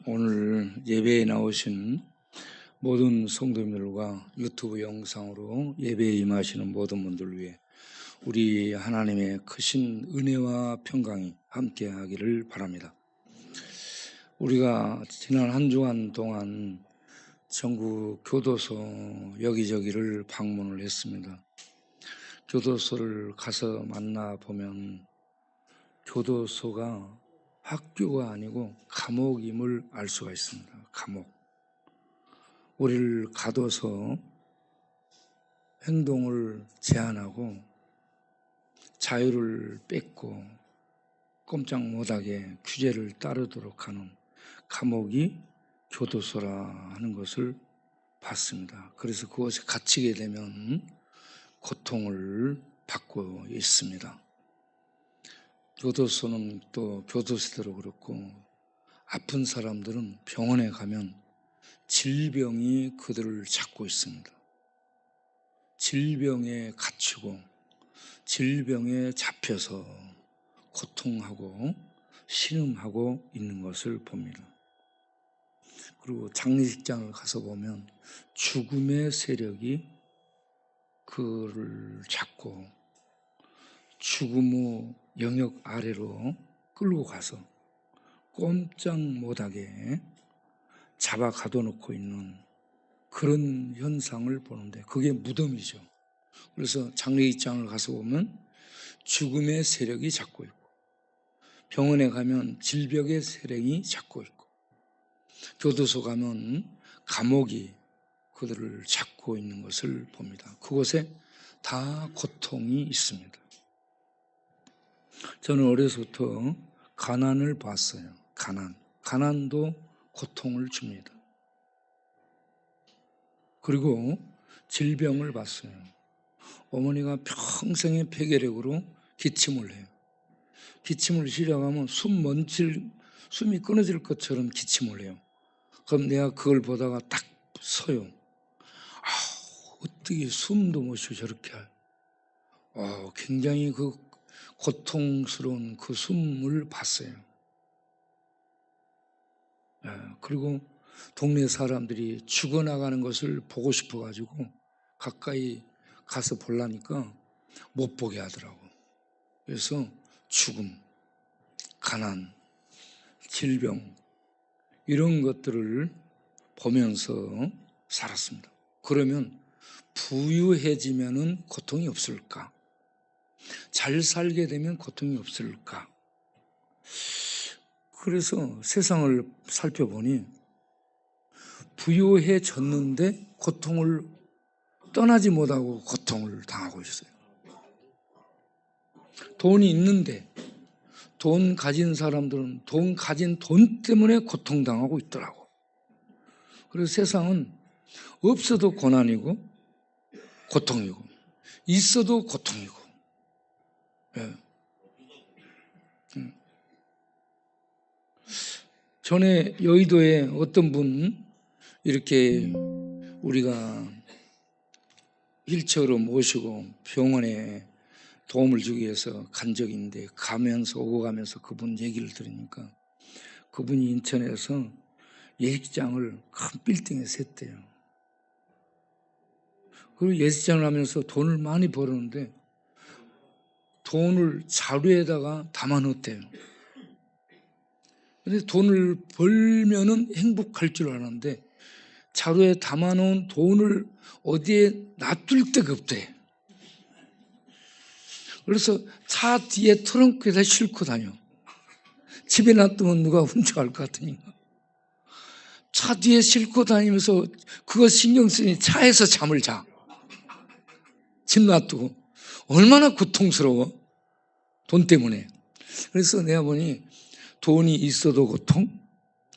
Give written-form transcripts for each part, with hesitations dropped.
오늘 예배에 나오신 모든 성도님들과 유튜브 영상으로 예배에 임하시는 모든 분들을 위해 우리 하나님의 크신 은혜와 평강이 함께하기를 바랍니다. 우리가 지난 한 주간 동안 전국 교도소 여기저기를 방문을 했습니다. 교도소를 가서 만나보면 교도소가 학교가 아니고 감옥임을 알 수가 있습니다. 감옥. 우리를 가둬서 행동을 제한하고 자유를 뺏고 꼼짝 못하게 규제를 따르도록 하는 감옥이 교도소라 하는 것을 봤습니다. 그래서 그것에 갇히게 되면 고통을 받고 있습니다. 교도소는 또 교도소대로 그렇고 아픈 사람들은 병원에 가면 질병이 그들을 잡고 있습니다. 질병에 갇히고 질병에 잡혀서 고통하고 신음하고 있는 것을 봅니다. 그리고 장례식장을 가서 보면 죽음의 세력이 그를 잡고 죽음의 영역 아래로 끌고 가서 꼼짝 못하게 잡아 가둬놓고 있는 그런 현상을 보는데 그게 무덤이죠. 그래서 장례식장을 가서 보면 죽음의 세력이 잡고 있고 병원에 가면 질병의 세력이 잡고 있고 교도소 가면 감옥이 그들을 잡고 있는 것을 봅니다. 그곳에 다 고통이 있습니다. 저는 어려서부터 가난을 봤어요. 가난도 고통을 줍니다. 그리고 질병을 봤어요. 어머니가 평생의 폐결핵으로 기침을 해요. 기침을 시작하면 숨이 끊어질 것처럼 기침을 해요. 그럼 내가 그걸 보다가 딱 서요. 어떻게 숨도 못 쉬고 저렇게 굉장히 그 고통스러운 그 숨을 봤어요. 그리고 동네 사람들이 죽어나가는 것을 보고 싶어가지고 가까이 가서 보려니까 못 보게 하더라고. 그래서 죽음, 가난, 질병 이런 것들을 보면서 살았습니다. 그러면 부유해지면은 고통이 없을까? 잘 살게 되면 고통이 없을까? 그래서 세상을 살펴보니 부유해졌는데 고통을 떠나지 못하고 고통을 당하고 있어요. 돈이 있는데 돈 가진 사람들은 가진 돈 때문에 고통당하고 있더라고. 그래서 세상은 없어도 고난이고 고통이고 있어도 고통이고. 전에 여의도에 어떤 분 이렇게 우리가 휠체어로 모시고 병원에 도움을 주기 위해서 간 적이 있는데 오고 가면서 그분 얘기를 들으니까 그분이 인천에서 예식장을 큰 빌딩에서 했대요. 그리고 예식장을 하면서 돈을 많이 벌었는데 돈을 자루에다가 담아 넣었대요. 근데 돈을 벌면은 행복할 줄 알았는데 자루에 담아 놓은 돈을 어디에 놔둘 데가 없대. 그래서 차 뒤에 트렁크에다 싣고 다녀. 집에 놔두면 누가 훔쳐갈 것 같으니까. 차 뒤에 싣고 다니면서 그거 신경 쓰니 차에서 잠을 자. 집 놔두고. 얼마나 고통스러워. 돈 때문에. 그래서 내가 보니 돈이 있어도 고통,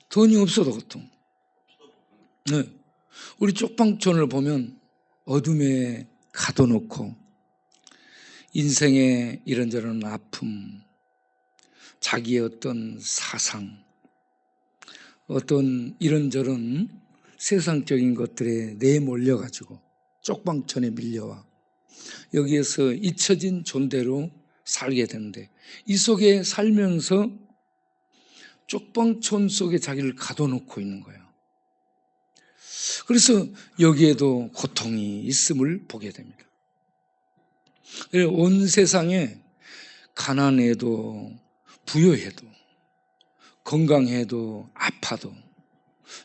돈이 없어도 고통. 네. 우리 쪽방촌을 보면 어둠에 가둬놓고 인생의 이런저런 아픔, 자기의 어떤 사상, 어떤 이런저런 세상적인 것들에 내몰려가지고 쪽방촌에 밀려와 여기에서 잊혀진 존재로 살게 되는데 이 속에 살면서 쪽방촌 속에 자기를 가둬놓고 있는 거예요. 그래서 여기에도 고통이 있음을 보게 됩니다. 온 세상에 가난해도 부여해도 건강해도 아파도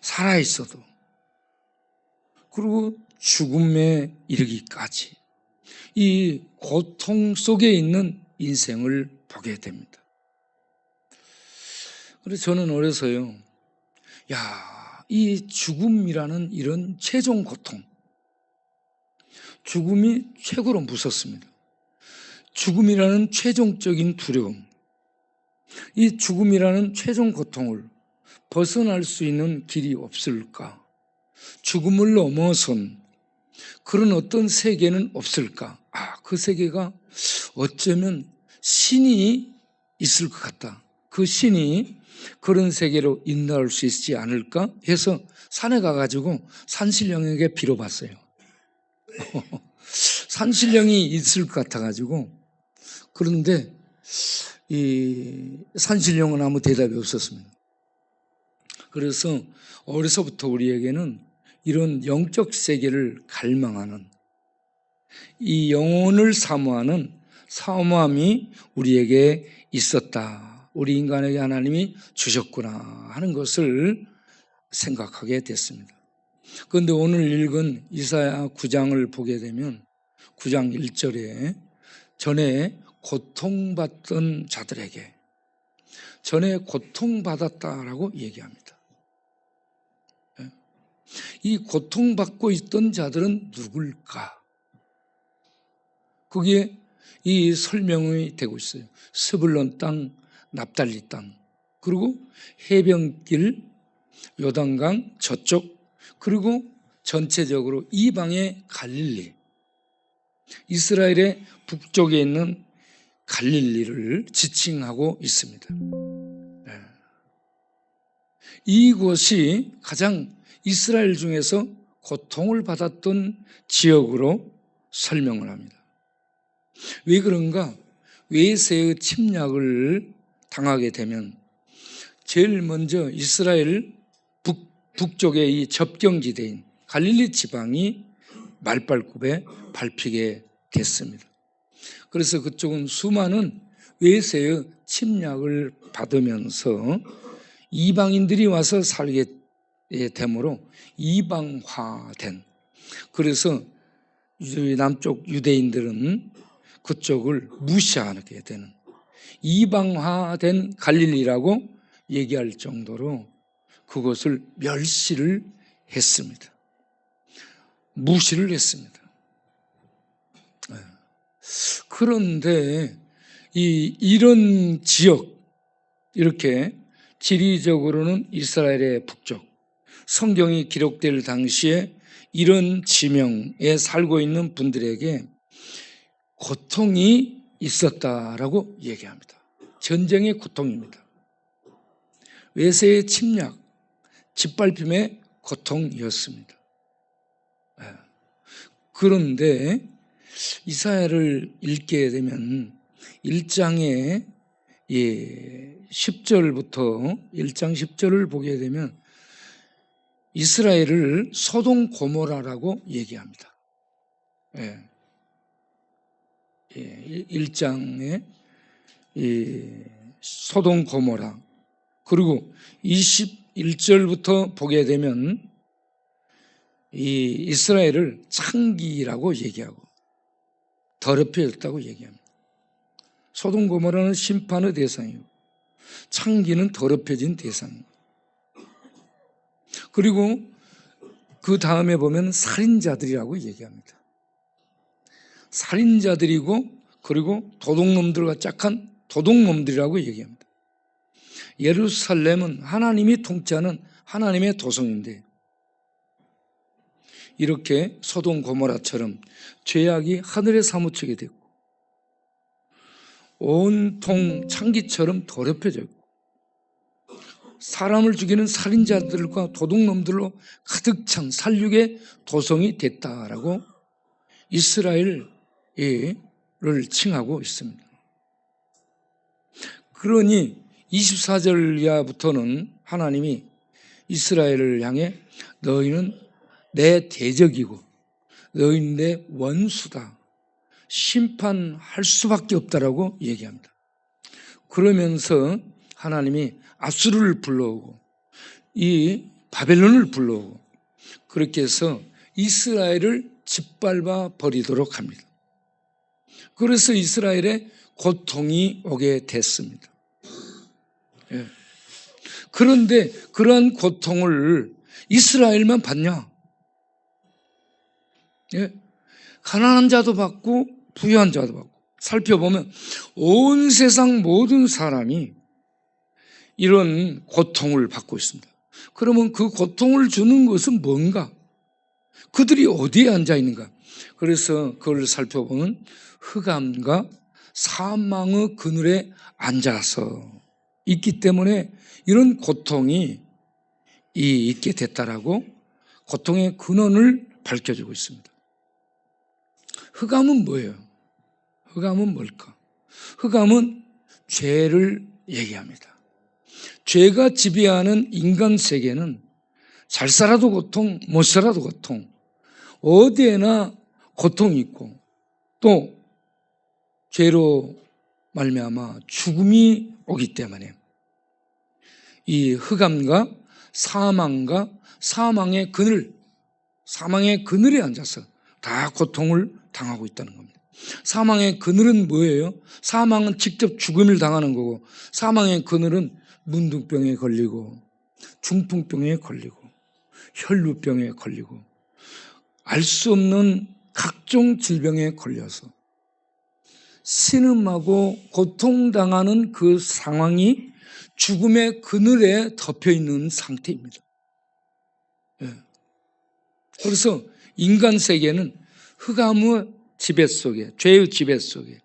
살아있어도 그리고 죽음에 이르기까지 이 고통 속에 있는 인생을 보게 됩니다. 그래서 저는 어려서요, 이 죽음이라는 이런 최종 고통, 죽음이 최고로 무섭습니다. 죽음이라는 최종적인 두려움, 이 죽음이라는 최종 고통을 벗어날 수 있는 길이 없을까? 죽음을 넘어선 그런 어떤 세계는 없을까? 그 세계가 어쩌면 신이 있을 것 같다. 그 신이 그런 세계로 인도할 수 있지 않을까 해서 산에 가가지고 산신령에게 빌어봤어요. 산신령이 있을 것 같아가지고. 그런데 이 산신령은 아무 대답이 없었습니다. 그래서 어려서부터 우리에게는 이런 영적 세계를 갈망하는, 이 영혼을 사모하는 사모함이 우리에게 있었다. 우리 인간에게 하나님이 주셨구나 하는 것을 생각하게 됐습니다. 그런데 오늘 읽은 이사야 9장을 보게 되면 9장 1절에 전에 고통받던 자들에게 전에 고통받았다라고 얘기합니다. 이 고통받고 있던 자들은 누굴까? 그게 이 설명이 되고 있어요. 스불론 땅, 납달리 땅, 그리고 해변길, 요단강 저쪽, 그리고 전체적으로 이방의 갈릴리, 이스라엘의 북쪽에 있는 갈릴리를 지칭하고 있습니다. 이곳이 가장 이스라엘 중에서 고통을 받았던 지역으로 설명을 합니다. 왜 그런가? 외세의 침략을 당하게 되면 제일 먼저 이스라엘 북쪽의 이 접경지대인 갈릴리 지방이 말발굽에 밟히게 됐습니다. 그래서 그쪽은 수많은 외세의 침략을 받으면서 이방인들이 와서 살게 되므로 이방화된, 그래서 남쪽 유대인들은 그쪽을 무시하게 되는 이방화된 갈릴리라고 얘기할 정도로 그것을 멸시를 했습니다. 무시를 했습니다. 그런데 이런 지역, 이렇게 지리적으로는 이스라엘의 북쪽, 성경이 기록될 당시에 이런 지명에 살고 있는 분들에게 고통이 있었다라고 얘기합니다. 전쟁의 고통입니다. 외세의 침략, 짓밟힘의 고통이었습니다. 그런데 이사야를 읽게 되면 1장의 10절부터 1장 10절을 보게 되면 이스라엘을 소돔 고모라라고 얘기합니다. 1장에 소돔 고모라, 그리고 21절부터 보게 되면 이 이스라엘을 창기라고 얘기하고 더럽혀졌다고 얘기합니다. 소돔 고모라는 심판의 대상이고 창기는 더럽혀진 대상입니다. 그리고 그 다음에 보면 살인자들이라고 얘기합니다. 살인자들이고 그리고 도둑놈들과 짝한 도둑놈들이라고 얘기합니다. 예루살렘은 하나님이 통치하는 하나님의 도성인데 이렇게 소돔 고모라처럼 죄악이 하늘에 사무치게 됐고 온통 창기처럼 더럽혀져 있고 사람을 죽이는 살인자들과 도둑놈들로 가득 찬 살육의 도성이 됐다라고 이스라엘을 칭하고 있습니다. 그러니 24절 이하부터는 하나님이 이스라엘을 향해 너희는 내 대적이고 너희는 내 원수다, 심판할 수밖에 없다라고 얘기합니다. 그러면서 하나님이 아수르를 불러오고 이 바벨론을 불러오고 그렇게 해서 이스라엘을 짓밟아 버리도록 합니다. 그래서 이스라엘에 고통이 오게 됐습니다. 예. 그런데 그러한 고통을 이스라엘만 받냐? 예. 가난한 자도 받고 부유한 자도 받고, 살펴보면 온 세상 모든 사람이 이런 고통을 받고 있습니다. 그러면 그 고통을 주는 것은 뭔가? 그들이 어디에 앉아 있는가? 그래서 그걸 살펴보면 흑암과 사망의 그늘에 앉아서 있기 때문에 이런 고통이 있게 됐다라고 고통의 근원을 밝혀주고 있습니다. 흑암은 뭐예요? 흑암은 뭘까? 흑암은 죄를 얘기합니다. 죄가 지배하는 인간 세계는 잘 살아도 고통, 못 살아도 고통, 어디에나 고통이 있고 또 죄로 말미암아 죽음이 오기 때문에 이 흑암과 사망과 사망의 그늘에 앉아서 다 고통을 당하고 있다는 겁니다. 사망의 그늘은 뭐예요? 사망은 직접 죽음을 당하는 거고, 사망의 그늘은 문둥병에 걸리고 중풍병에 걸리고 혈루병에 걸리고 알 수 없는 각종 질병에 걸려서 신음하고 고통당하는 그 상황이 죽음의 그늘에 덮여있는 상태입니다. 그래서 인간 세계는 흑암의 지배 속에, 죄의 지배 속에,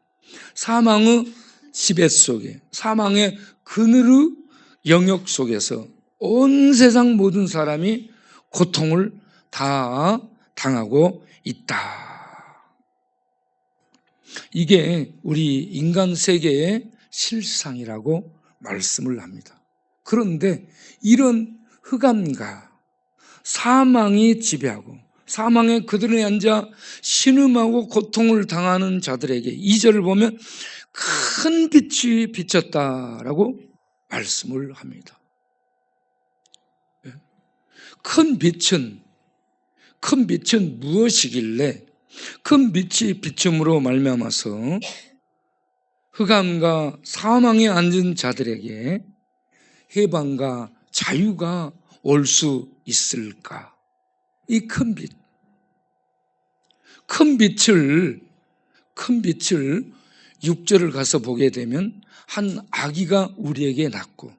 사망의 지배 속에, 사망의 그늘의 영역 속에서 온 세상 모든 사람이 고통을 다 당하고 있다. 이게 우리 인간 세계의 실상이라고 말씀을 합니다. 그런데 이런 흑암과 사망이 지배하고 사망의 그들에 앉아 신음하고 고통을 당하는 자들에게 2절을 보면 큰 빛이 비쳤다라고 말씀을 합니다. 큰 빛은 무엇이길래 큰 빛이 비춤으로 말미암아서 흑암과 사망에 앉은 자들에게 해방과 자유가 올 수 있을까? 이 큰 빛, 큰 빛을 6절을 가서 보게 되면 한 아기가 우리에게 낳고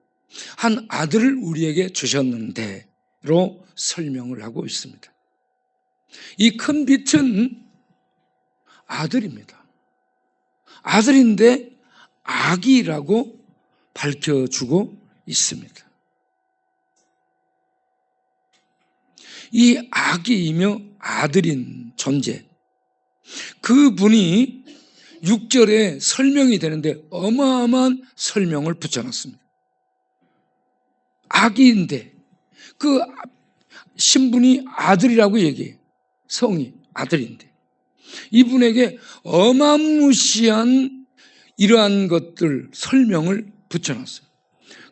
한 아들을 우리에게 주셨는데로 설명을 하고 있습니다. 이 큰 빛은 아들입니다. 아들인데 아기라고 밝혀주고 있습니다. 이 아기이며 아들인 존재, 그분이 6절에 설명이 되는데 어마어마한 설명을 붙여놨습니다. 아기인데 그 신분이 아들이라고 얘기해요. 성이 아들인데 이분에게 어마무시한 이러한 것들 설명을 붙여놨어요.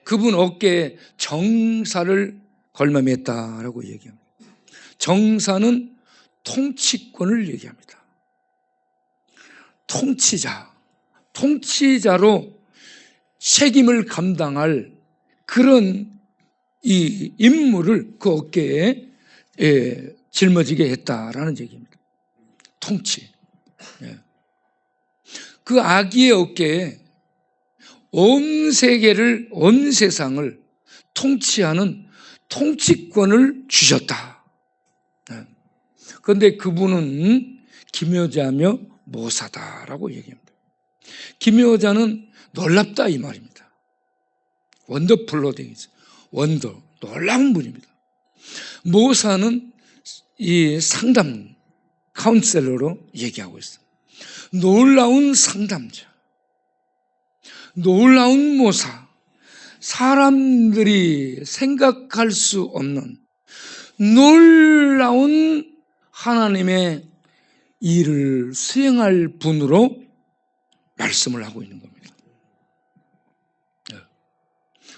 그분 어깨에 정사를 걸머맸다라고 얘기합니다. 정사는 통치권을 얘기합니다. 통치자로 책임을 감당할 그런 이 임무를 그 어깨에 짊어지게 했다라는 얘기입니다. 통치. 그 아기의 어깨에 온 세계를, 온 세상을 통치하는 통치권을 주셨다. 그런데 그분은 기묘자며 모사다라고 얘기합니다. 기묘자는 놀랍다 이 말입니다. 원더풀로 되어 있어요. 놀라운 분입니다. 모사는 이 상담 카운셀러로 얘기하고 있어요. 놀라운 상담자, 놀라운 모사, 사람들이 생각할 수 없는 놀라운 하나님의 일을 수행할 분으로 말씀을 하고 있는 겁니다.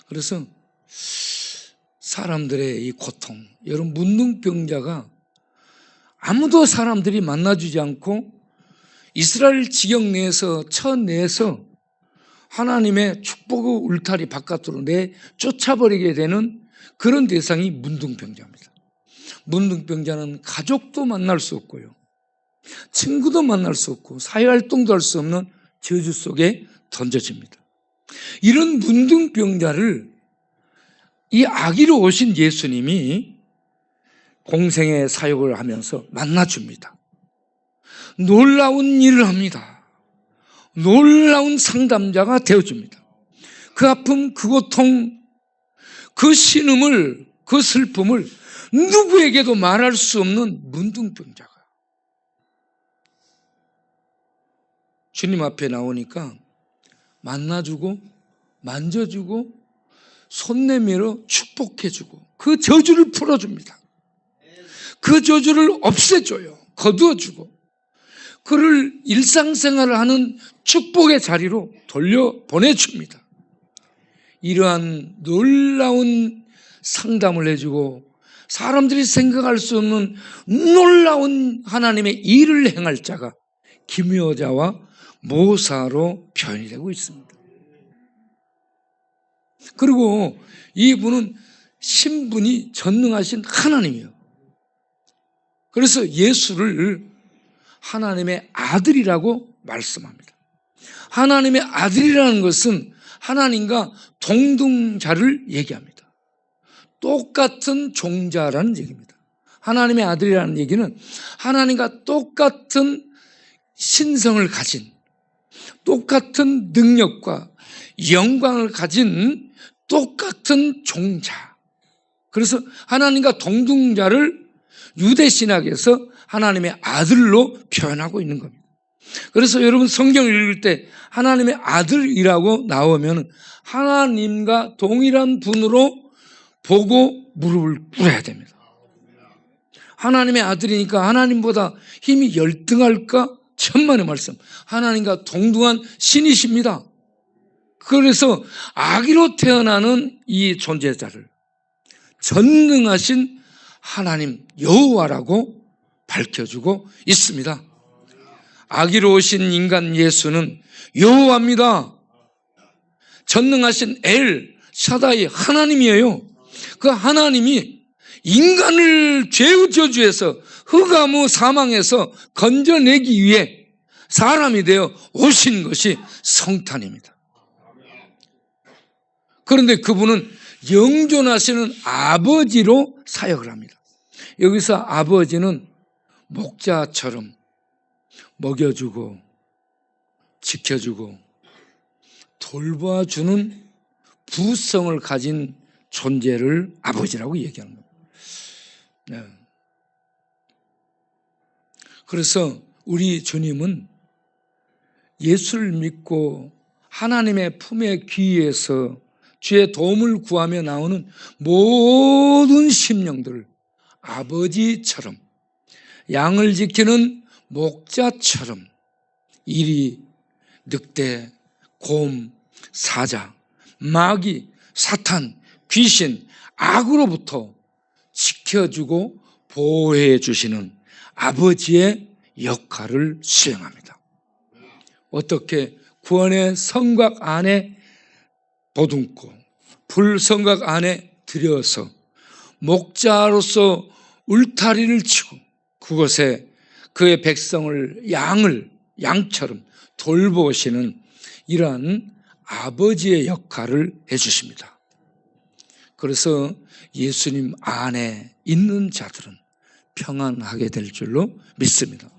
그래서 사람들의 이 고통, 여러분 문둥병자가 아무도 사람들이 만나주지 않고 이스라엘 지경 내에서 처내에서 하나님의 축복의 울타리 바깥으로 쫓아버리게 되는 그런 대상이 문둥병자입니다. 문둥병자는 가족도 만날 수 없고요, 친구도 만날 수 없고 사회활동도 할 수 없는 저주 속에 던져집니다. 이런 문둥병자를 이 아기로 오신 예수님이 공생의 사역을 하면서 만나줍니다. 놀라운 일을 합니다. 놀라운 상담자가 되어줍니다. 그 아픔, 그 고통, 그 신음을, 그 슬픔을 누구에게도 말할 수 없는 문둥병자가 주님 앞에 나오니까 만나주고 만져주고 손 내밀어 축복해주고 그 저주를 풀어줍니다. 그 저주를 없애줘요. 거두어주고 그를 일상생활을 하는 축복의 자리로 돌려보내줍니다. 이러한 놀라운 상담을 해주고 사람들이 생각할 수 없는 놀라운 하나님의 일을 행할 자가 기묘자와 모사로 표현이 되고 있습니다. 그리고 이분은 신분이 전능하신 하나님이에요. 그래서 예수를 하나님의 아들이라고 말씀합니다. 하나님의 아들이라는 것은 하나님과 동등자를 얘기합니다. 똑같은 종자라는 얘기입니다. 하나님의 아들이라는 얘기는 하나님과 똑같은 신성을 가진, 똑같은 능력과 영광을 가진 똑같은 종자. 그래서 하나님과 동등자를 유대신학에서 하나님의 아들로 표현하고 있는 겁니다. 그래서 여러분 성경을 읽을 때 하나님의 아들이라고 나오면 하나님과 동일한 분으로 보고 무릎을 꿇어야 됩니다. 하나님의 아들이니까 하나님보다 힘이 열등할까? 천만의 말씀. 하나님과 동등한 신이십니다. 그래서 아기로 태어나는 이 존재자를 전능하신 하나님 여호와라고 밝혀주고 있습니다. 아기로 오신 인간 예수는 여호와입니다. 전능하신 엘 샤다이 하나님이에요. 그 하나님이 인간을 죄의 저주에서 흑암의 사망에서 건져내기 위해 사람이 되어 오신 것이 성탄입니다. 그런데 그분은 영존하시는 아버지로 사역을 합니다. 여기서 아버지는 목자처럼 먹여주고 지켜주고 돌봐주는 부성을 가진 존재를 아버지라고 얘기하는 겁니다. 네. 그래서 우리 주님은 예수를 믿고 하나님의 품에 귀해서 주의 도움을 구하며 나오는 모든 심령들을 아버지처럼, 양을 지키는 목자처럼 이리, 늑대, 곰, 사자, 마귀, 사탄, 귀신, 악으로부터 지켜주고 보호해 주시는 아버지의 역할을 수행합니다. 어떻게? 구원의 성곽 안에 보듬고 불성곽 안에 들여서 목자로서 울타리를 치고 그곳에 그의 백성을 양처럼 돌보시는 이러한 아버지의 역할을 해주십니다. 그래서 예수님 안에 있는 자들은 평안하게 될 줄로 믿습니다.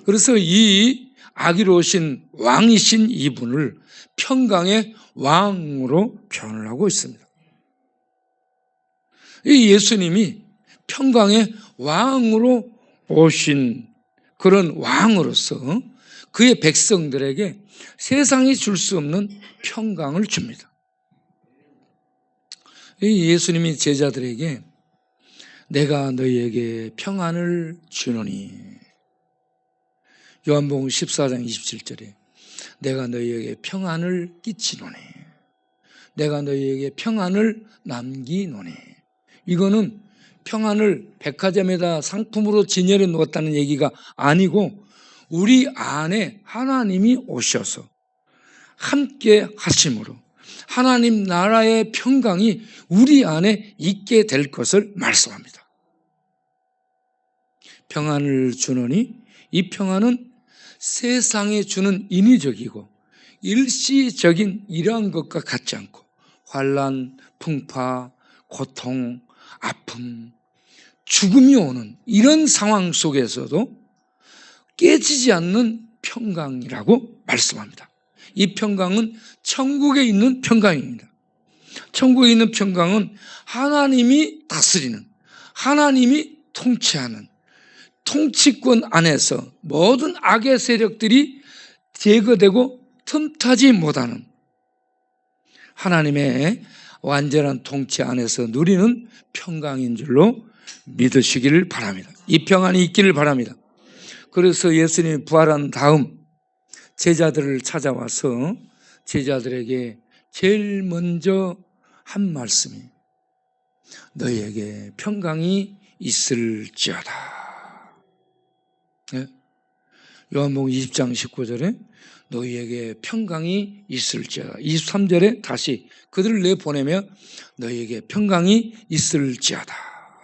그래서 이 아기로 오신 왕이신 이분을 평강의 왕으로 표현을 하고 있습니다. 이 예수님이 평강의 왕으로 오신 그런 왕으로서 그의 백성들에게 세상이 줄 수 없는 평강을 줍니다. 예수님이 제자들에게 내가 너희에게 평안을 주노니, 요한복음 14장 27절에 내가 너희에게 평안을 끼치노니, 내가 너희에게 평안을 남기노니, 이거는 평안을 백화점에다 상품으로 진열해 놓았다는 얘기가 아니고 우리 안에 하나님이 오셔서 함께 하심으로 하나님 나라의 평강이 우리 안에 있게 될 것을 말씀합니다. 평안을 주노니, 이 평안은 세상에 주는 인위적이고 일시적인 이러한 것과 같지 않고 환난, 풍파, 고통, 아픔, 죽음이 오는 이런 상황 속에서도 깨지지 않는 평강이라고 말씀합니다. 이 평강은 천국에 있는 평강입니다. 천국에 있는 평강은 하나님이 다스리는, 하나님이 통치하는 통치권 안에서 모든 악의 세력들이 제거되고 틈타지 못하는 하나님의 완전한 통치 안에서 누리는 평강인 줄로 믿으시기를 바랍니다. 이 평안이 있기를 바랍니다. 그래서 예수님이 부활한 다음 제자들을 찾아와서 제자들에게 제일 먼저 한 말씀이 너희에게 평강이 있을지어다. 요한복음 20장 19절에 너희에게 평강이 있을지어다. 23절에 다시 그들을 내보내며 너희에게 평강이 있을지어다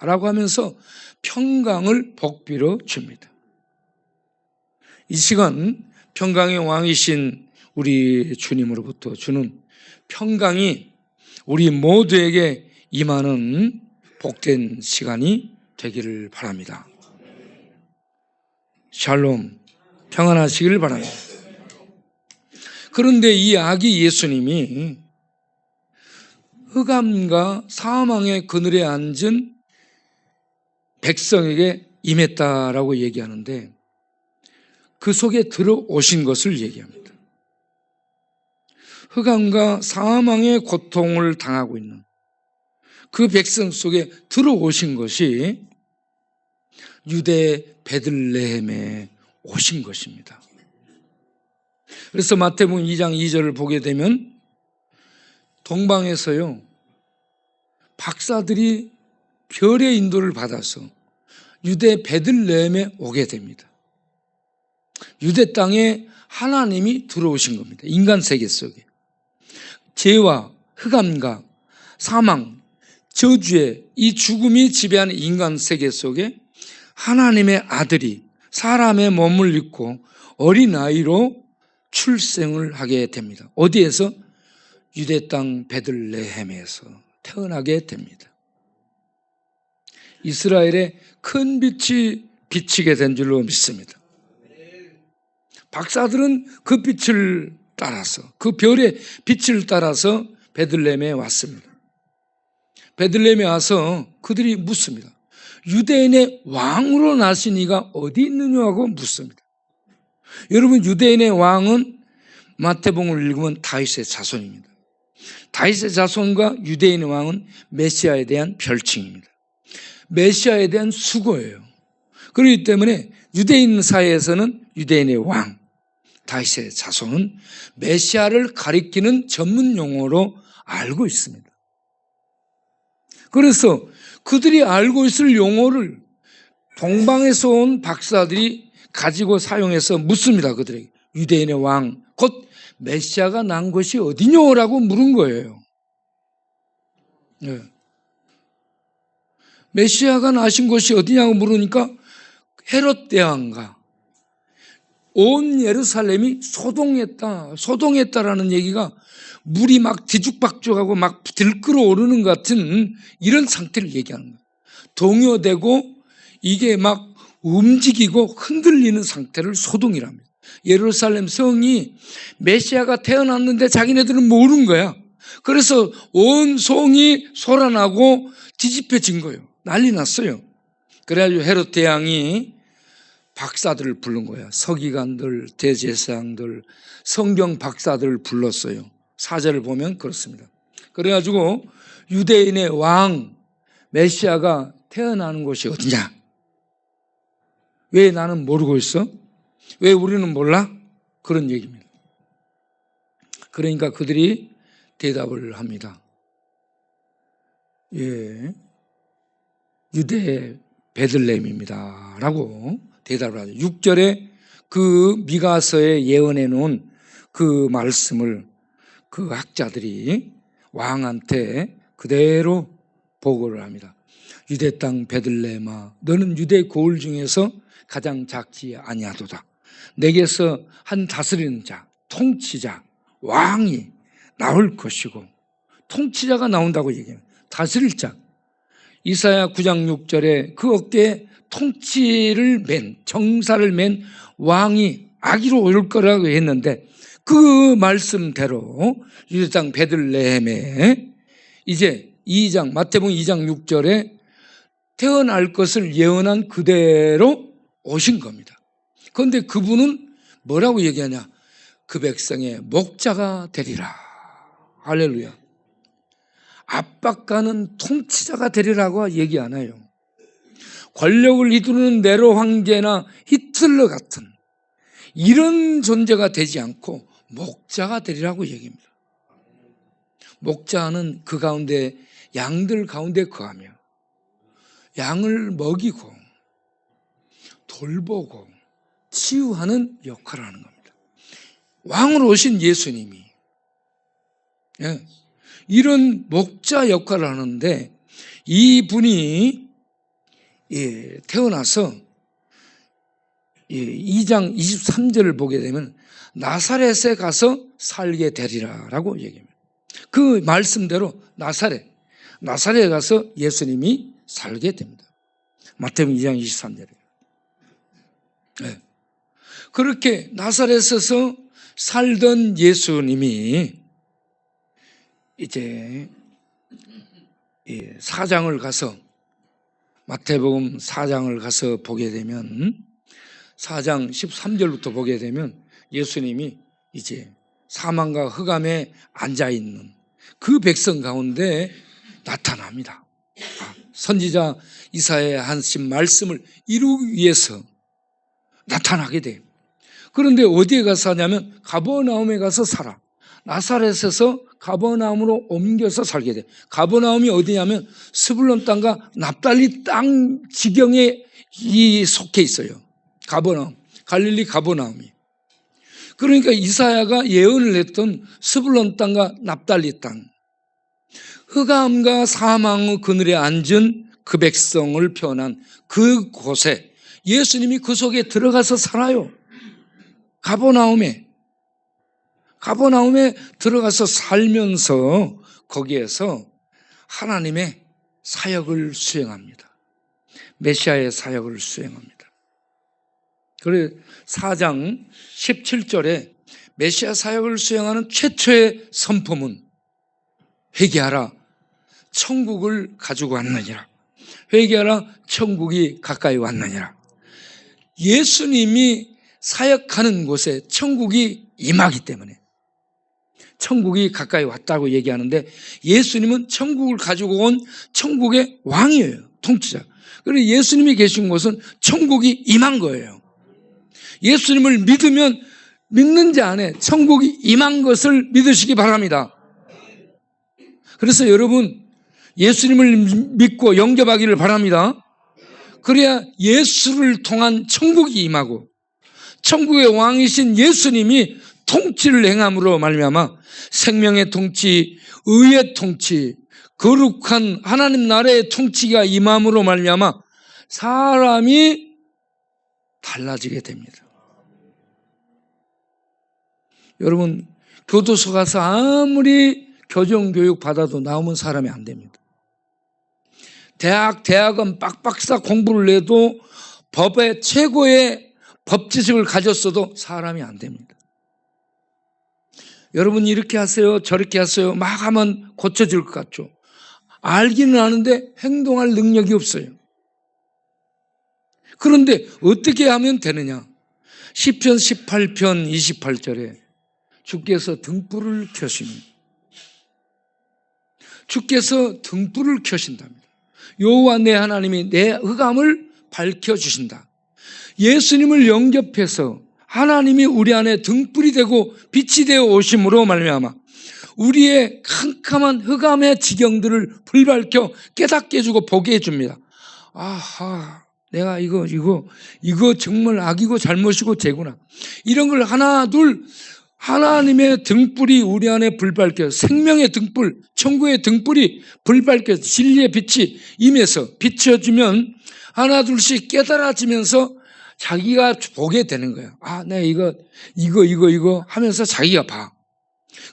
라고 하면서 평강을 복비로 줍니다. 이 시간 평강의 왕이신 우리 주님으로부터 주는 평강이 우리 모두에게 임하는 복된 시간이 되기를 바랍니다. 샬롬, 평안하시기를 바랍니다. 그런데 이 아기 예수님이 흑암과 사망의 그늘에 앉은 백성에게 임했다라고 얘기하는데 그 속에 들어오신 것을 얘기합니다. 흑암과 사망의 고통을 당하고 있는 그 백성 속에 들어오신 것이 유대 베들레헴에 오신 것입니다. 그래서 마태복음 2장 2절을 보게 되면 동방에서요 박사들이 별의 인도를 받아서 유대 베들레헴에 오게 됩니다. 유대 땅에 하나님이 들어오신 겁니다. 인간 세계 속에 죄와 흑암과 사망, 저주의 이 죽음이 지배하는 인간 세계 속에 하나님의 아들이 사람의 몸을 입고 어린아이로 출생을 하게 됩니다. 어디에서? 유대 땅 베들레헴에서 태어나게 됩니다. 이스라엘에 큰 빛이 비치게 된 줄로 믿습니다. 박사들은 그 빛을 따라서, 그 별의 빛을 따라서 베들레헴에 왔습니다. 베들레헴에 와서 그들이 묻습니다. 유대인의 왕으로 나신 이가 어디 있느냐고 묻습니다. 여러분, 유대인의 왕은 마태복음을 읽으면 다윗의 자손입니다. 다윗의 자손과 유대인의 왕은 메시아에 대한 별칭입니다. 메시아에 대한 수고예요. 그렇기 때문에 유대인 사이에서는 유대인의 왕, 다윗의 자손은 메시아를 가리키는 전문 용어로 알고 있습니다. 그래서 그들이 알고 있을 용어를 동방에서 온 박사들이 가지고 사용해서 묻습니다. 그들에게 유대인의 왕, 곧 메시아가 난 것이 어디냐라고 물은 거예요. 네. 메시아가 나신 것이 어디냐고 물으니까 헤롯 대왕과 온 예루살렘이 소동했다라는 얘기가 물이 막 뒤죽박죽하고 막 들끓어 오르는 것 같은 이런 상태를 얘기하는 거예요. 동요되고 이게 막 움직이고 흔들리는 상태를 소동이랍니다. 예루살렘 성이 메시아가 태어났는데 자기네들은 모르는 거야. 그래서 온 성이 소란하고 뒤집혀진 거예요. 난리 났어요. 그래가지고 헤롯 대왕이 박사들을 부른 거야. 서기관들, 대제사장들, 성경 박사들을 불렀어요. 사절을 보면 그렇습니다. 그래가지고 유대인의 왕 메시아가 태어나는 곳이 어디냐? 왜 나는 모르고 있어? 왜 우리는 몰라? 그런 얘기입니다. 그러니까 그들이 대답을 합니다. 예, 유대 베들레헴입니다 라고 대답을 하죠. 6절에 그 미가서에 예언해 놓은 그 말씀을 그 학자들이 왕한테 그대로 보고를 합니다. 유대 땅 베들레헴아, 너는 유대 고을 중에서 가장 작지 아니하도다. 내게서 한 다스리는 자, 통치자, 왕이 나올 것이고, 통치자가 나온다고 얘기합니다. 다스릴 자. 이사야 9장 6절에 그 어깨에 통치를 맨, 정사를 맨 왕이 아기로 올 거라고 했는데, 그 말씀대로 유대 땅 베들레헴에 이제 마태복음 2장 6절에 태어날 것을 예언한 그대로 오신 겁니다. 그런데 그분은 뭐라고 얘기하냐? 그 백성의 목자가 되리라. 할렐루야. 압박가는 통치자가 되리라고 얘기 안 해요. 권력을 이루는 네로 황제나 히틀러 같은 이런 존재가 되지 않고 목자가 되리라고 얘기합니다. 목자는 그 가운데 양들 가운데 거하며 양을 먹이고 돌보고 치유하는 역할을 하는 겁니다. 왕으로 오신 예수님이 이런 목자 역할을 하는데 이분이 태어나서 2장 23절을 보게 되면 나사렛에 가서 살게 되리라라고 얘기합니다. 그 말씀대로 나사렛에 가서 예수님이 살게 됩니다. 마태복음 2장 23절에. 그렇게 나사렛에서 살던 예수님이 이제 마태복음 4장을 가서 보게 되면 4장 13절부터 보게 되면 예수님이 이제 사망과 흑암에 앉아있는 그 백성 가운데 나타납니다. 선지자 이사야의 하신 말씀을 이루기 위해서 나타나게 돼요. 그런데 어디에 가서 사냐면 가버나움에 가서 살아. 나사렛에서 가버나움으로 옮겨서 살게 돼. 가버나움이 어디냐면 스불론 땅과 납달리 땅 지경에 속해 있어요. 가버나움, 갈릴리 가버나움이. 그러니까 이사야가 예언을 했던 스불론 땅과 납달리 땅, 흑암과 사망의 그늘에 앉은 그 백성을 표현한 그곳에 예수님이 그 속에 들어가서 살아요. 가버나움에 들어가서 살면서 거기에서 하나님의 사역을 수행합니다. 메시아의 사역을 수행합니다. 그래서 4장 17절에 메시아 사역을 수행하는 최초의 선포문, 회개하라, 천국을 가지고 왔느니라. 회개하라, 천국이 가까이 왔느니라. 예수님이 사역하는 곳에 천국이 임하기 때문에 천국이 가까이 왔다고 얘기하는데, 예수님은 천국을 가지고 온 천국의 왕이에요. 통치자. 그래서 예수님이 계신 곳은 천국이 임한 거예요. 예수님을 믿는지 안 해, 천국이 임한 것을 믿으시기 바랍니다. 그래서 여러분, 예수님을 믿고 영접하기를 바랍니다. 그래야 예수를 통한 천국이 임하고 천국의 왕이신 예수님이 통치를 행함으로 말미암아 생명의 통치, 의의 통치, 거룩한 하나님 나라의 통치가 임함으로 말미암아 사람이 달라지게 됩니다. 여러분, 교도소 가서 아무리 교정교육 받아도 나오면 사람이 안 됩니다. 대학은 빡빡사 공부를 해도 법의 최고의 법 지식을 가졌어도 사람이 안 됩니다. 여러분, 이렇게 하세요, 저렇게 하세요 막 하면 고쳐질 것 같죠. 알기는 아는데 행동할 능력이 없어요. 그런데 어떻게 하면 되느냐? 시편 18편 28절에 주께서 등불을 켜시니 주께서 등불을 켜신답니다. 여호와 내 하나님이 내 흑암을 밝혀주신다. 예수님을 영접해서 하나님이 우리 안에 등불이 되고 빛이 되어 오심으로 말미암아 우리의 캄캄한 흑암의 지경들을 불밝혀 깨닫게 해주고 보게 해줍니다. 아하, 내가 이거 정말 악이고 잘못이고 죄구나. 이런 걸 하나 둘 하나님의 등불이 우리 안에 불밝혀 생명의 등불, 천국의 등불이 불밝혀 진리의 빛이 임해서 비춰주면 하나 둘씩 깨달아지면서 자기가 보게 되는 거예요. 아, 내가 이거 하면서 자기가 봐.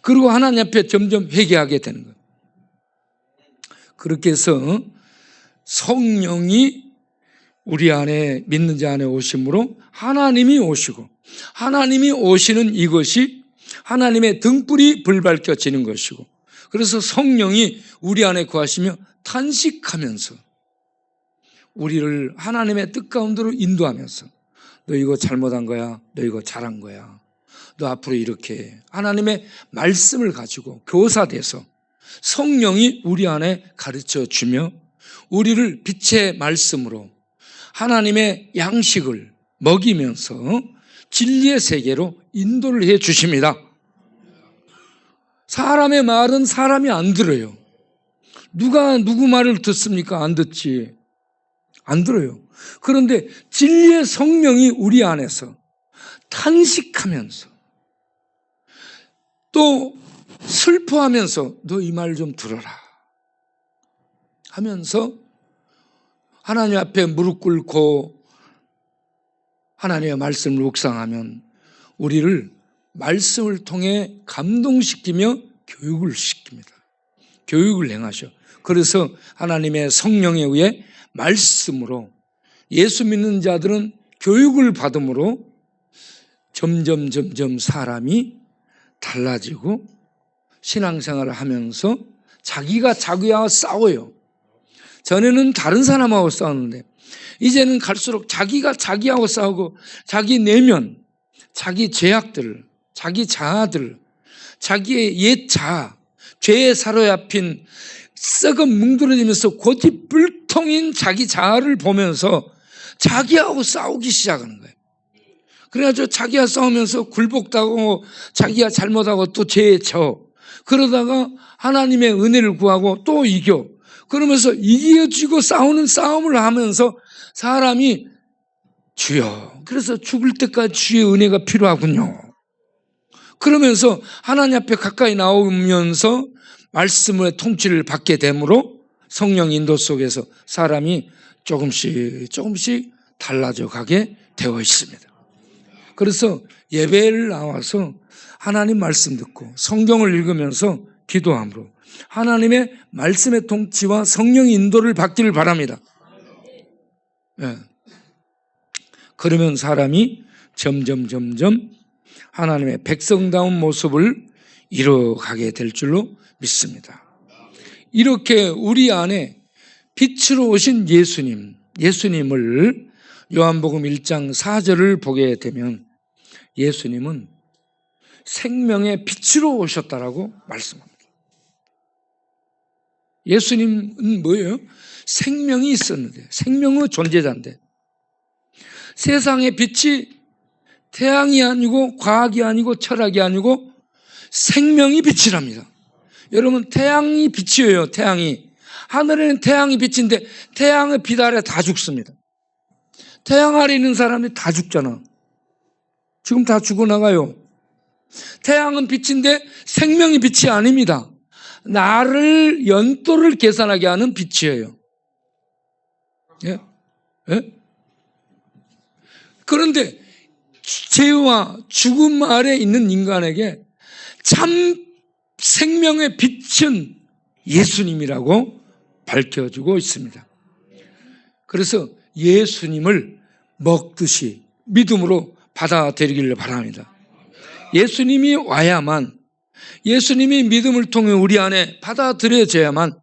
그리고 하나님 앞에 점점 회개하게 되는 거예요. 그렇게 해서 성령이 우리 안에 믿는 자 안에 오심으로 하나님이 오시고 하나님이 오시는 이것이 하나님의 등불이 불밝혀지는 것이고 그래서 성령이 우리 안에 거하시며 탄식하면서 우리를 하나님의 뜻 가운데로 인도하면서 너 이거 잘못한 거야. 너 이거 잘한 거야. 너 앞으로 이렇게 해. 하나님의 말씀을 가지고 교사돼서 성령이 우리 안에 가르쳐 주며 우리를 빛의 말씀으로 하나님의 양식을 먹이면서 진리의 세계로 인도를 해 주십니다. 사람의 말은 사람이 안 들어요. 누가 누구 말을 듣습니까? 안 듣지. 안 들어요. 그런데 진리의 성령이 우리 안에서 탄식하면서 또 슬퍼하면서 너 이 말 좀 들어라 하면서 하나님 앞에 무릎 꿇고 하나님의 말씀을 묵상하면 우리를 말씀을 통해 감동시키며 교육을 시킵니다. 교육을 행하셔. 그래서 하나님의 성령에 의해 말씀으로 예수 믿는 자들은 교육을 받음으로 점점 사람이 달라지고 신앙생활을 하면서 자기가 자기와 싸워요. 전에는 다른 사람하고 싸웠는데 이제는 갈수록 자기가 자기하고 싸우고 자기 내면, 자기 죄악들, 자기 자아들, 자기의 옛 자아, 죄에 사로잡힌 썩은 뭉그러지면서 고집불통인 자기 자아를 보면서 자기하고 싸우기 시작하는 거예요. 그래가지고 자기가 싸우면서 굴복당하고 자기가 잘못하고 또 죄에 져. 그러다가 하나님의 은혜를 구하고 또 이겨. 그러면서 이겨지고 싸우는 싸움을 하면서 사람이 주여, 그래서 죽을 때까지 주의 은혜가 필요하군요. 그러면서 하나님 앞에 가까이 나오면서 말씀의 통치를 받게 되므로 성령 인도 속에서 사람이 조금씩 달라져 가게 되어 있습니다. 그래서 예배를 나와서 하나님 말씀 듣고 성경을 읽으면서 기도함으로 하나님의 말씀의 통치와 성령 인도를 받기를 바랍니다. 네. 그러면 사람이 점점 하나님의 백성다운 모습을 이뤄가게 될 줄로 믿습니다. 이렇게 우리 안에 빛으로 오신 예수님을 요한복음 1장 4절을 보게 되면 예수님은 생명의 빛으로 오셨다라고 말씀합니다. 예수님은 뭐예요? 생명이 있었는데, 생명의 존재자인데 세상의 빛이 태양이 아니고 과학이 아니고 철학이 아니고 생명이 빛이랍니다. 여러분, 태양이 빛이에요. 태양이 하늘에는 태양이 빛인데 태양의 빛 아래 다 죽습니다. 태양 아래 있는 사람이 다 죽잖아. 지금 다 죽어나가요. 태양은 빛인데 생명이 빛이 아닙니다. 나를 연도를 계산하게 하는 빛이에요. 예? 예? 그런데 죄와 죽음 아래 있는 인간에게 참 생명의 빛은 예수님이라고 밝혀주고 있습니다. 그래서 예수님을 먹듯이 믿음으로 받아들이기를 바랍니다. 예수님이 와야만, 예수님이 믿음을 통해 우리 안에 받아들여져야만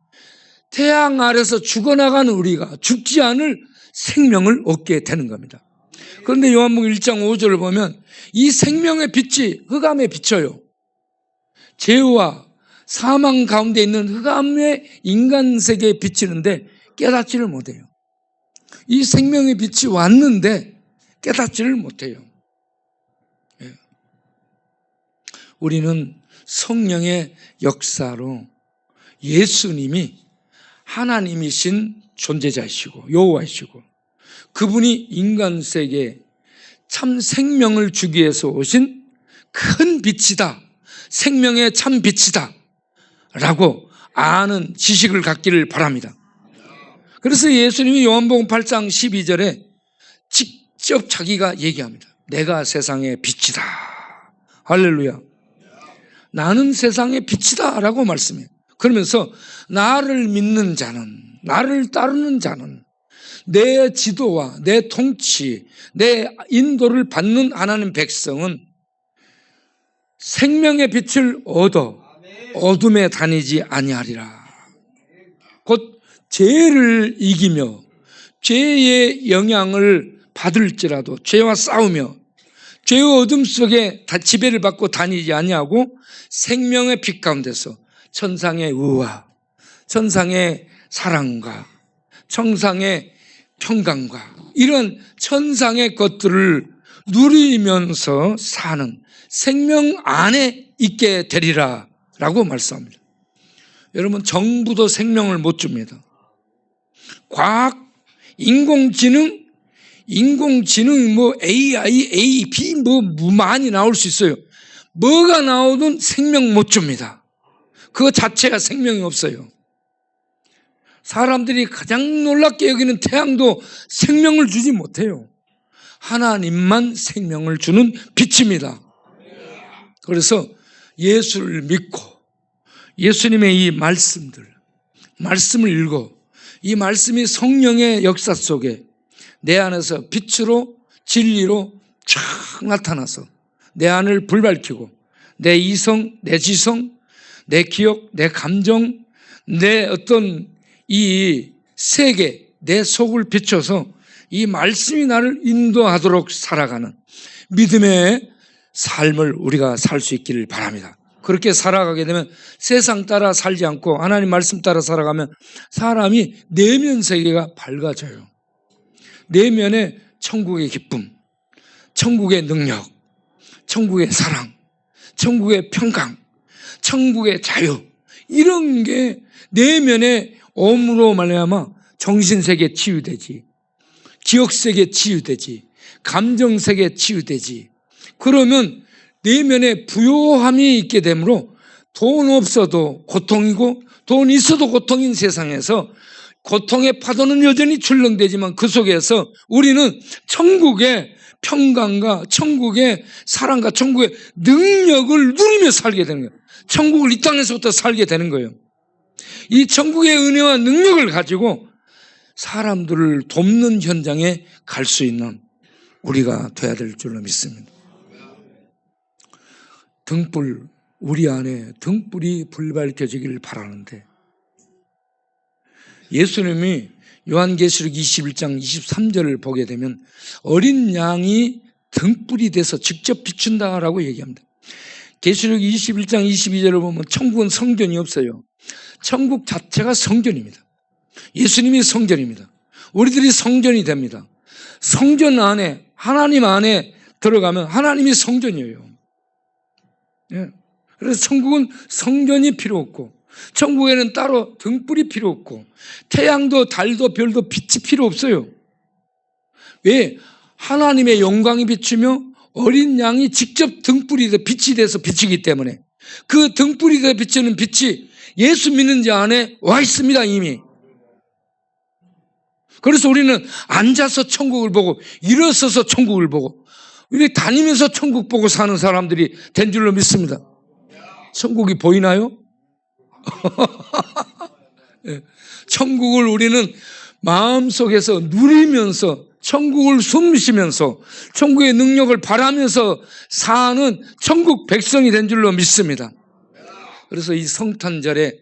태양 아래서 죽어나가는 우리가 죽지 않을 생명을 얻게 되는 겁니다. 그런데 요한복음 1장 5절을 보면 이 생명의 빛이 흑암에 비쳐요. 죄와 사망 가운데 있는 흑암의 인간 세계에 비치는데 깨닫지를 못해요. 이 생명의 빛이 왔는데 깨닫지를 못해요. 우리는 성령의 역사로 예수님이 하나님이신 존재자이시고 여호와이시고 그분이 인간 세계에 참 생명을 주기 위해서 오신 큰 빛이다. 생명의 참 빛이다. 라고 아는 지식을 갖기를 바랍니다. 그래서 예수님이 요한복음 8장 12절에 직접 자기가 얘기합니다. 내가 세상의 빛이다. 할렐루야. 나는 세상의 빛이다 라고 말씀해요. 그러면서 나를 믿는 자는, 나를 따르는 자는 내 지도와 내 통치, 내 인도를 받는 하나님 백성은 생명의 빛을 얻어 어둠에 다니지 아니하리라. 곧 죄를 이기며 죄의 영향을 받을지라도 죄와 싸우며 죄의 어둠 속에 지배를 받고 다니지 아니하고 생명의 빛 가운데서 천상의 의와 천상의 사랑과 천상의 평강과 이런 천상의 것들을 누리면서 사는 생명 안에 있게 되리라 라고 말씀합니다. 여러분, 정부도 생명을 못 줍니다. 과학, 인공지능 뭐 AI, AP 뭐 많이 나올 수 있어요. 뭐가 나오든 생명 못 줍니다. 그거 자체가 생명이 없어요. 사람들이 가장 놀랍게 여기는 태양도 생명을 주지 못해요. 하나님만 생명을 주는 빛입니다. 그래서 예수를 믿고 예수님의 이 말씀을 읽어 이 말씀이 성령의 역사 속에 내 안에서 빛으로 진리로 쫙 나타나서 내 안을 불밝히고 내 이성, 내 지성, 내 기억, 내 감정, 내 어떤 이 세계, 내 속을 비춰서 이 말씀이 나를 인도하도록 살아가는 믿음의 삶을 우리가 살 수 있기를 바랍니다. 그렇게 살아가게 되면 세상 따라 살지 않고 하나님 말씀 따라 살아가면 사람이 내면 세계가 밝아져요. 내면에 천국의 기쁨, 천국의 능력, 천국의 사랑, 천국의 평강, 천국의 자유 이런 게 내면에 옴으로 말미암아 정신세계 치유되지, 기억세계 치유되지, 감정세계 치유되지. 그러면 내면에 부요함이 있게 되므로 돈 없어도 고통이고 돈 있어도 고통인 세상에서 고통의 파도는 여전히 출렁대지만 그 속에서 우리는 천국의 평강과 천국의 사랑과 천국의 능력을 누리며 살게 되는 거예요. 천국을 이 땅에서부터 살게 되는 거예요. 이 천국의 은혜와 능력을 가지고 사람들을 돕는 현장에 갈 수 있는 우리가 돼야 될 줄로 믿습니다. 등불, 우리 안에 등불이 불밝혀지기를 바라는데 예수님이 요한계시록 21장 23절을 보게 되면 어린 양이 등불이 돼서 직접 비춘다라고 얘기합니다. 계시록 21장 22절을 보면 천국은 성전이 없어요. 천국 자체가 성전입니다. 예수님이 성전입니다. 우리들이 성전이 됩니다. 성전 안에 하나님 안에 들어가면 하나님이 성전이에요. 예. 그래서 천국은 성전이 필요 없고 천국에는 따로 등불이 필요 없고 태양도 달도 별도 빛이 필요 없어요. 왜? 하나님의 영광이 비추며 어린 양이 직접 등불이 돼 빛이 돼서 비치기 때문에 그 등불이 돼 비치는 빛이 예수 믿는 자 안에 와 있습니다. 이미. 그래서 우리는 앉아서 천국을 보고 일어서서 천국을 보고 우리 다니면서 천국 보고 사는 사람들이 된 줄로 믿습니다. 천국이 보이나요? 천국을 우리는 마음속에서 누리면서 천국을 숨쉬면서 천국의 능력을 바라면서 사는 천국 백성이 된 줄로 믿습니다. 그래서 이 성탄절에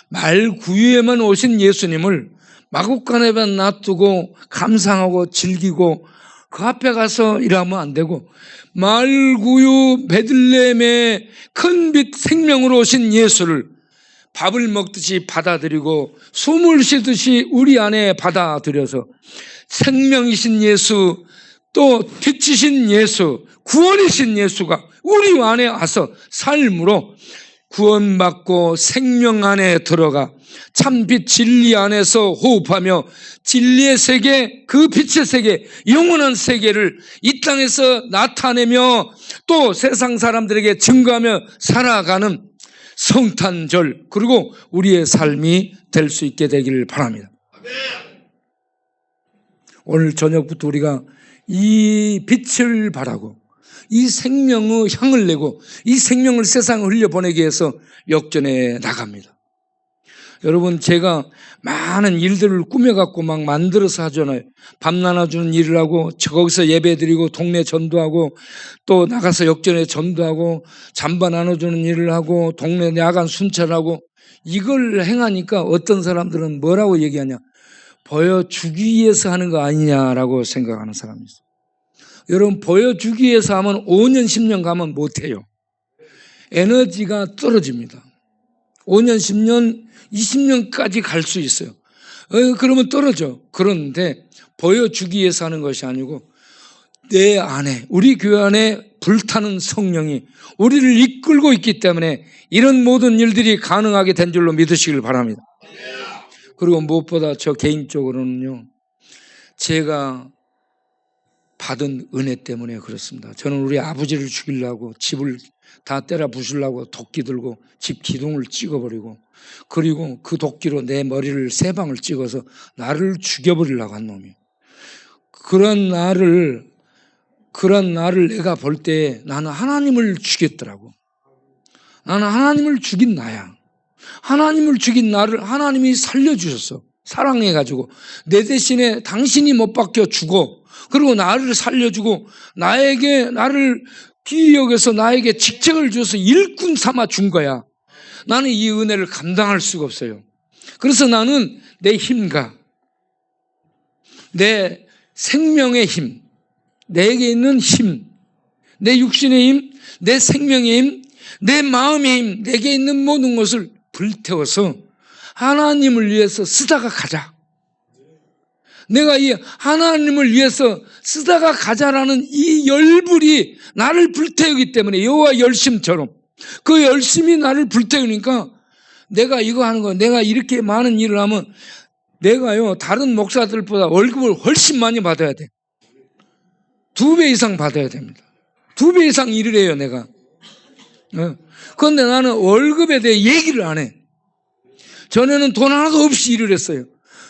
말구유에만 오신 예수님을 마구간에만 놔두고 감상하고 즐기고 그 앞에 가서 일하면 안 되고 말구유 베들레헴의 큰 빛 생명으로 오신 예수를 밥을 먹듯이 받아들이고 숨을 쉬듯이 우리 안에 받아들여서 생명이신 예수, 또 빛이신 예수, 구원이신 예수가 우리 안에 와서 삶으로 구원받고 생명 안에 들어가 참빛 진리 안에서 호흡하며 진리의 세계, 그 빛의 세계, 영원한 세계를 이 땅에서 나타내며 또 세상 사람들에게 증거하며 살아가는 성탄절, 그리고 우리의 삶이 될 수 있게 되기를 바랍니다. 오늘 저녁부터 우리가 이 빛을 바라고 이 생명의 향을 내고 이 생명을 세상에 흘려보내기 위해서 역전해 나갑니다. 여러분, 제가 많은 일들을 꾸며갖고 막 만들어서 하잖아요. 밥 나눠주는 일을 하고 거기서 예배드리고 동네 전도하고 또 나가서 역전에 전도하고 잠바 나눠주는 일을 하고 동네 야간 순찰하고 이걸 행하니까 어떤 사람들은 뭐라고 얘기하냐, 보여주기 위해서 하는 거 아니냐라고 생각하는 사람이 있어요. 여러분, 보여주기 위해서 하면 5년 10년 가면 못해요. 에너지가 떨어집니다. 5년 10년 20년까지 갈 수 있어요. 그러면 떨어져. 그런데 보여주기 위해서 하는 것이 아니고 내 안에, 우리 교회 안에 불타는 성령이 우리를 이끌고 있기 때문에 이런 모든 일들이 가능하게 된 줄로 믿으시길 바랍니다. 그리고 무엇보다 저 개인적으로는요, 제가 받은 은혜 때문에 그렇습니다. 저는 우리 아버지를 죽이려고 집을 다 때려 부수려고 도끼 들고 집 기둥을 찍어버리고, 그리고 그 도끼로 내 머리를 3방을 찍어서 나를 죽여버리려고 한 놈이에요. 그런 나를 내가 볼 때 나는 하나님을 죽였더라고. 나는 하나님을 죽인 나야. 하나님을 죽인 나를 하나님이 살려주셨어. 사랑해가지고 내 대신에 당신이 못 박혀 죽어. 그리고 나를 살려주고 나를 귀히 여겨서 나에게 직책을 줘서 일꾼 삼아 준 거야. 나는 이 은혜를 감당할 수가 없어요. 그래서 나는 내 힘과 내 생명의 힘, 내게 있는 힘, 내 육신의 힘, 내 생명의 힘, 내 마음의 힘, 내게 있는 모든 것을 불태워서 하나님을 위해서 쓰다가 가자. 내가 이 하나님을 위해서 쓰다가 가자라는 이 열불이 나를 불태우기 때문에, 여호와 열심처럼 그 열심이 나를 불태우니까 내가 이거 하는 거, 내가 이렇게 많은 일을 하면 내가요 다른 목사들보다 월급을 훨씬 많이 받아야 돼. 2배 이상 받아야 됩니다. 2배 이상 일을 해요 내가. 그런데 나는 월급에 대해 얘기를 안 해. 전에는 돈 하나도 없이 일을 했어요.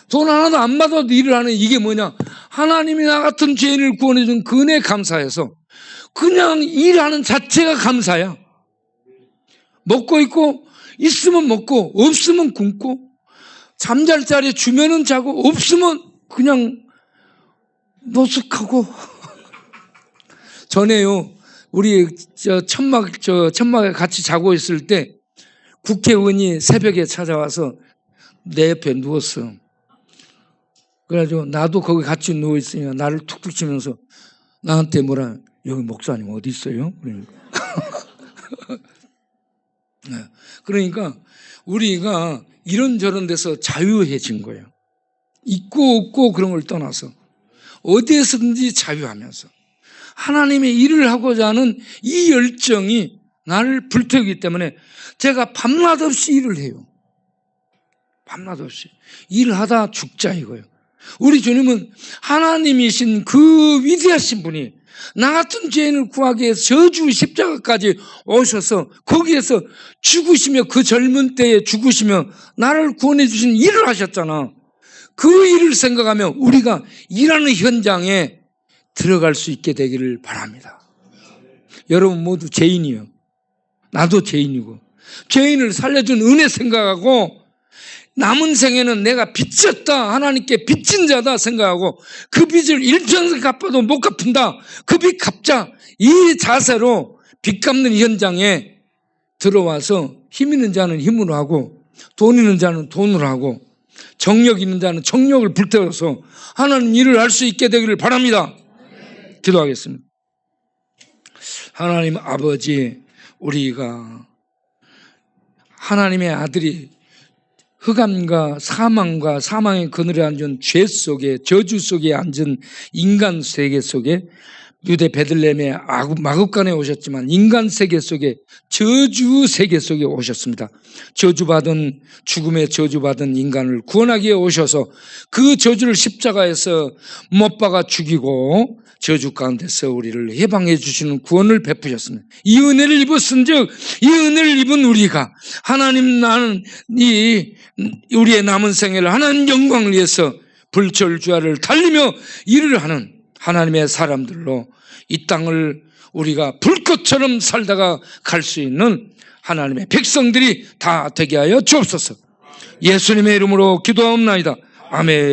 돈 하나도 안 받아도 일을 하는, 이게 뭐냐, 하나님이 나 같은 죄인을 구원해 준 그 은혜 감사해서 그냥 일하는 자체가 감사야. 먹고 있고, 있으면 먹고 없으면 굶고, 잠잘 자리에 주면은 자고 없으면 그냥 노숙하고. 전에요, 우리 천막에 같이 자고 있을 때 국회의원이 새벽에 찾아와서 내 옆에 누웠어. 그래가지고 나도 거기 같이 누워있으니까 나를 툭툭 치면서 나한테 뭐라, 여기 목사님 어디 있어요? 그러니까 우리가 이런저런 데서 자유해진 거예요. 있고 없고 그런 걸 떠나서 어디에서든지 자유하면서 하나님의 일을 하고자 하는 이 열정이 나를 불태우기 때문에 제가 밤낮 없이 일을 해요. 밤낮 없이 일을 하다 죽자 이거예요. 우리 주님은 하나님이신 그 위대하신 분이 나 같은 죄인을 구하기 위해서 저주 십자가까지 오셔서 거기에서 죽으시며, 그 젊은 때에 죽으시며 나를 구원해 주신 일을 하셨잖아. 그 일을 생각하며 우리가 일하는 현장에 들어갈 수 있게 되기를 바랍니다. 여러분 모두 죄인이요. 나도 죄인이고, 죄인을 살려준 은혜 생각하고 남은 생에는 내가 빚졌다, 하나님께 빚진 자다 생각하고 그 빚을 일평생 갚아도 못 갚은다, 그 빚 갚자, 이 자세로 빚 갚는 현장에 들어와서 힘 있는 자는 힘으로 하고 돈 있는 자는 돈으로 하고 정력 있는 자는 정력을 불태워서 하나님 일을 할 수 있게 되기를 바랍니다. 기도하겠습니다. 하나님 아버지, 우리가 하나님의 아들이 흑암과 사망과 사망의 그늘에 앉은 죄 속에, 저주 속에 앉은 인간 세계 속에, 유대 베들레헴의 마국간에 오셨지만 인간 세계 속에, 저주 세계 속에 오셨습니다. 저주받은, 죽음의 저주받은 인간을 구원하기 위해 오셔서 그 저주를 십자가에서 못 박아 죽이고 저주 가운데서 우리를 해방해 주시는 구원을 베푸셨습니다. 이 은혜를 입었은즉, 이 은혜를 입은 우리가 하나님, 나는 우리의 남은 생애를 하나님 영광을 위해서 불철주야를 달리며 일을 하는 하나님의 사람들로 이 땅을 우리가 불꽃처럼 살다가 갈 수 있는 하나님의 백성들이 다 되게 하여 주옵소서. 예수님의 이름으로 기도하옵나이다. 아멘.